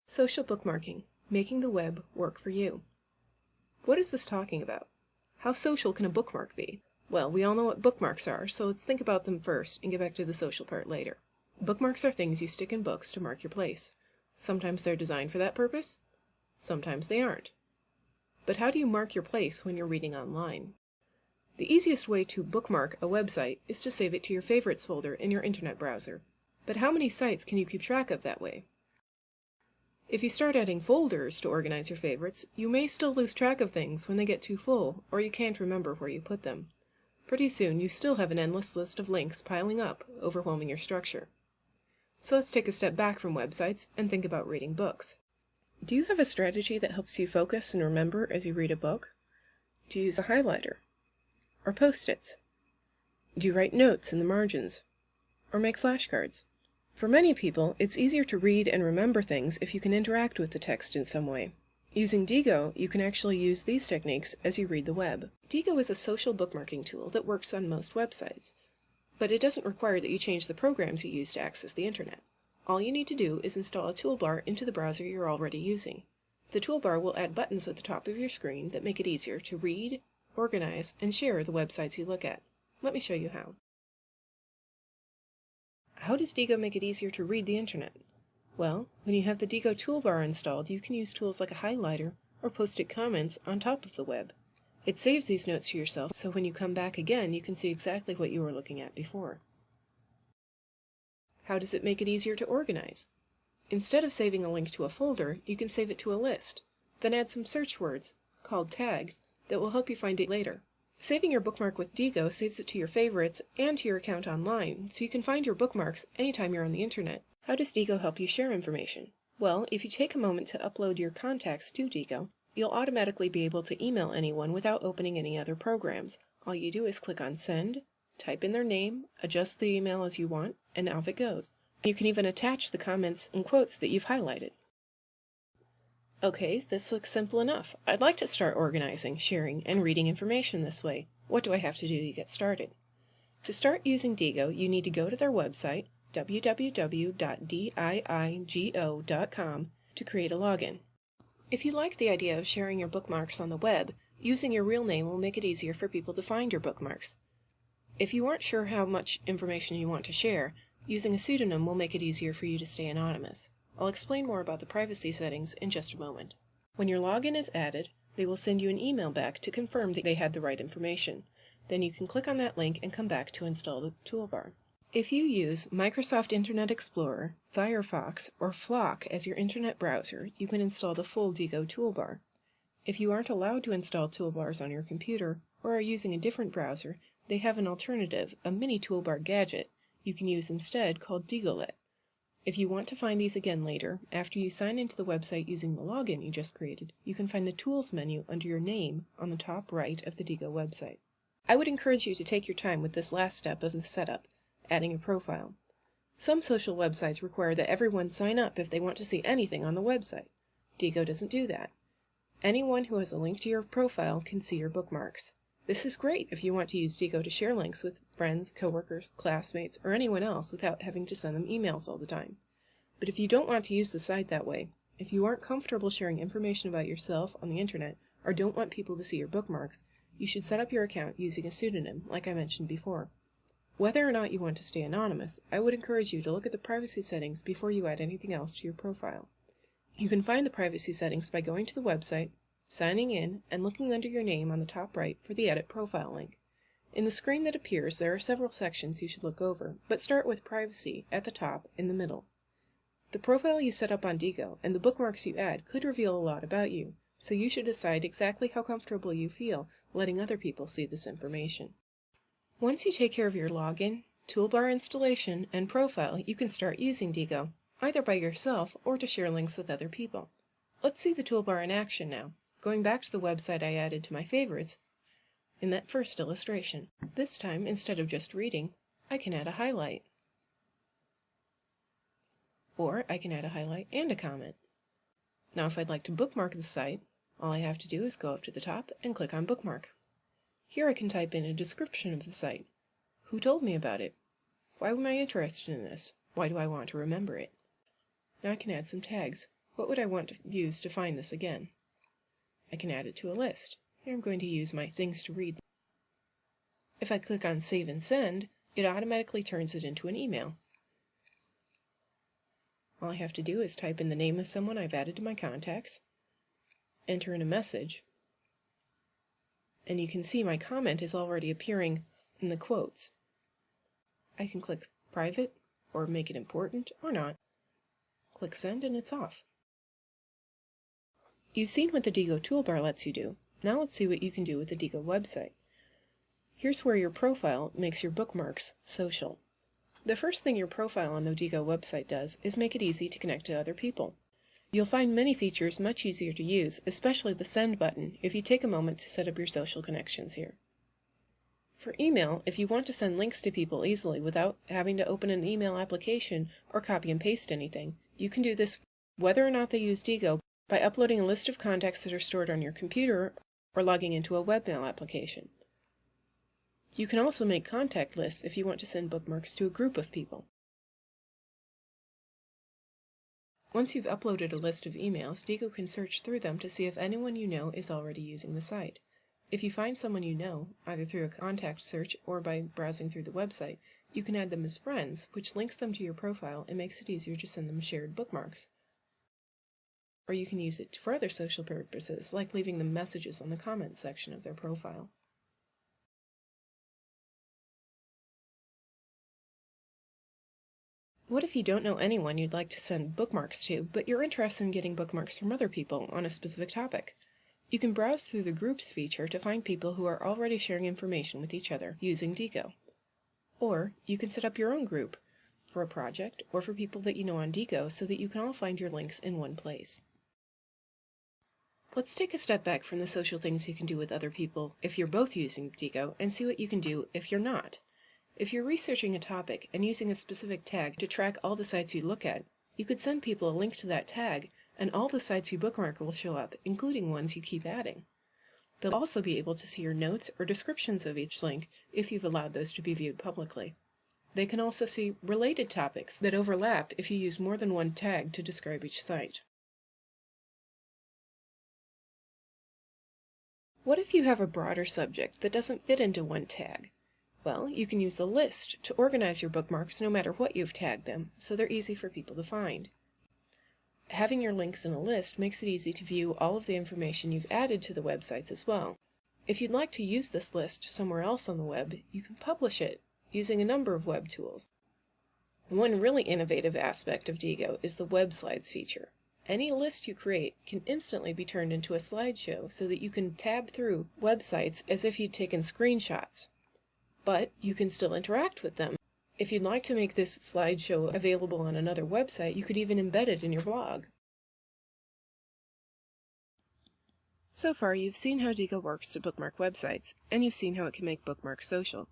Social bookmarking, making the web work for you. What is this talking about? How social can a bookmark be? Well, we all know what bookmarks are, so let's think about them first and get back to the social part later. Bookmarks are things you stick in books to mark your place. Sometimes they're designed for that purpose, sometimes they aren't. But how do you mark your place when you're reading online? The easiest way to bookmark a website is to save it to your favorites folder in your internet browser. But how many sites can you keep track of that way? If you start adding folders to organize your favorites, you may still lose track of things when they get too full, or you can't remember where you put them. Pretty soon, you still have an endless list of links piling up, overwhelming your structure. So let's take a step back from websites and think about reading books. Do you have a strategy that helps you focus and remember as you read a book? Do you use a highlighter? Or Post-its? Do you write notes in the margins? Or make flashcards? For many people, it's easier to read and remember things if you can interact with the text in some way. Using Diigo, you can actually use these techniques as you read the web. Diigo is a social bookmarking tool that works on most websites, but it doesn't require that you change the programs you use to access the internet. All you need to do is install a toolbar into the browser you're already using. The toolbar will add buttons at the top of your screen that make it easier to read, organize, and share the websites you look at. Let me show you how. How does Diigo make it easier to read the internet? Well, when you have the Diigo toolbar installed, you can use tools like a highlighter or post-it comments on top of the web. It saves these notes to yourself, so when you come back again, you can see exactly what you were looking at before. How does it make it easier to organize? Instead of saving a link to a folder, you can save it to a list, then add some search words, called tags, that will help you find it later. Saving your bookmark with Diigo saves it to your favorites and to your account online, so you can find your bookmarks anytime you're on the internet. How does Diigo help you share information? Well, if you take a moment to upload your contacts to Diigo, you'll automatically be able to email anyone without opening any other programs. All you do is click on Send, type in their name, adjust the email as you want, and off it goes. You can even attach the comments and quotes that you've highlighted. Okay, this looks simple enough. I'd like to start organizing, sharing, and reading information this way. What do I have to do to get started? To start using Diigo, you need to go to their website, www.thedailyearning.com, to create a login. If you like the idea of sharing your bookmarks on the web, using your real name will make it easier for people to find your bookmarks. If you aren't sure how much information you want to share, using a pseudonym will make it easier for you to stay anonymous. I'll explain more about the privacy settings in just a moment. When your login is added, they will send you an email back to confirm that they had the right information. Then you can click on that link and come back to install the toolbar. If you use Microsoft Internet Explorer, Firefox, or Flock as your internet browser, you can install the full Diigo toolbar. If you aren't allowed to install toolbars on your computer or are using a different browser, they have an alternative, a mini toolbar gadget, you can use instead called Diigolet. If you want to find these again later, after you sign into the website using the login you just created, you can find the Tools menu under your name on the top right of the Diigo website. I would encourage you to take your time with this last step of the setup, adding a profile. Some social websites require that everyone sign up if they want to see anything on the website. Diigo doesn't do that. Anyone who has a link to your profile can see your bookmarks. This is great if you want to use Diigo to share links with friends, coworkers, classmates, or anyone else without having to send them emails all the time. But if you don't want to use the site that way, if you aren't comfortable sharing information about yourself on the internet or don't want people to see your bookmarks, you should set up your account using a pseudonym, like I mentioned before. Whether or not you want to stay anonymous, I would encourage you to look at the privacy settings before you add anything else to your profile. You can find the privacy settings by going to the website, signing in, and looking under your name on the top right for the Edit Profile link. In the screen that appears, there are several sections you should look over, but start with Privacy at the top in the middle. The profile you set up on Diigo and the bookmarks you add could reveal a lot about you, so you should decide exactly how comfortable you feel letting other people see this information. Once you take care of your login, toolbar installation, and profile, you can start using Diigo, either by yourself or to share links with other people. Let's see the toolbar in action now. Going back to the website I added to my favorites in that first illustration. This time, instead of just reading, I can add a highlight. Or I can add a highlight and a comment. Now if I'd like to bookmark the site, all I have to do is go up to the top and click on Bookmark. Here I can type in a description of the site. Who told me about it? Why am I interested in this? Why do I want to remember it? Now I can add some tags. What would I want to use to find this again? I can add it to a list. Here I'm going to use my things to read. If I click on Save and Send, it automatically turns it into an email. All I have to do is type in the name of someone I've added to my contacts, enter in a message, and you can see my comment is already appearing in the quotes. I can click Private, or make it important, or not. Click Send and it's off. You've seen what the Diigo toolbar lets you do. Now let's see what you can do with the Diigo website. Here's where your profile makes your bookmarks social. The first thing your profile on the Diigo website does is make it easy to connect to other people. You'll find many features much easier to use, especially the Send button, if you take a moment to set up your social connections here. For email, if you want to send links to people easily without having to open an email application or copy and paste anything, you can do this whether or not they use Diigo by uploading a list of contacts that are stored on your computer or logging into a webmail application. You can also make contact lists if you want to send bookmarks to a group of people. Once you've uploaded a list of emails, Diigo can search through them to see if anyone you know is already using the site. If you find someone you know, either through a contact search or by browsing through the website, you can add them as friends, which links them to your profile and makes it easier to send them shared bookmarks. Or you can use it for other social purposes, like leaving them messages on the comments section of their profile. What if you don't know anyone you'd like to send bookmarks to, but you're interested in getting bookmarks from other people on a specific topic? You can browse through the Groups feature to find people who are already sharing information with each other using Diigo. Or you can set up your own group for a project or for people that you know on Diigo so that you can all find your links in one place. Let's take a step back from the social things you can do with other people if you're both using Diigo and see what you can do if you're not. If you're researching a topic and using a specific tag to track all the sites you look at, you could send people a link to that tag and all the sites you bookmark will show up, including ones you keep adding. They'll also be able to see your notes or descriptions of each link if you've allowed those to be viewed publicly. They can also see related topics that overlap if you use more than one tag to describe each site. What if you have a broader subject that doesn't fit into one tag? Well, you can use the list to organize your bookmarks no matter what you've tagged them, so they're easy for people to find. Having your links in a list makes it easy to view all of the information you've added to the websites as well. If you'd like to use this list somewhere else on the web, you can publish it using a number of web tools. One really innovative aspect of Diigo is the Web Slides feature. Any list you create can instantly be turned into a slideshow so that you can tab through websites as if you'd taken screenshots. But you can still interact with them. If you'd like to make this slideshow available on another website, you could even embed it in your blog. So far, you've seen how Diigo works to bookmark websites, and you've seen how it can make bookmarks social.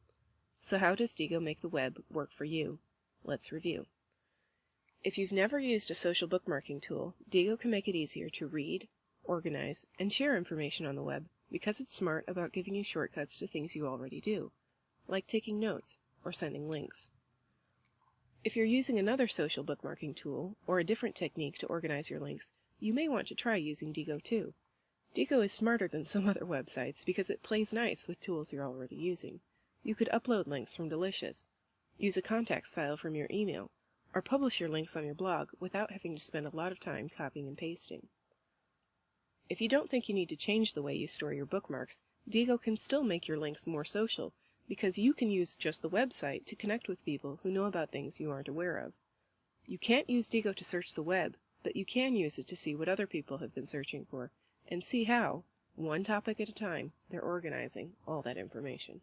So how does Diigo make the web work for you? Let's review. If you've never used a social bookmarking tool, Diigo can make it easier to read, organize, and share information on the web because it's smart about giving you shortcuts to things you already do, like taking notes or sending links. If you're using another social bookmarking tool or a different technique to organize your links, you may want to try using Diigo too. Diigo is smarter than some other websites because it plays nice with tools you're already using. You could upload links from Delicious, use a contacts file from your email, or publish your links on your blog without having to spend a lot of time copying and pasting. If you don't think you need to change the way you store your bookmarks, Diigo can still make your links more social because you can use just the website to connect with people who know about things you aren't aware of. You can't use Diigo to search the web, but you can use it to see what other people have been searching for and see how, one topic at a time, they're organizing all that information.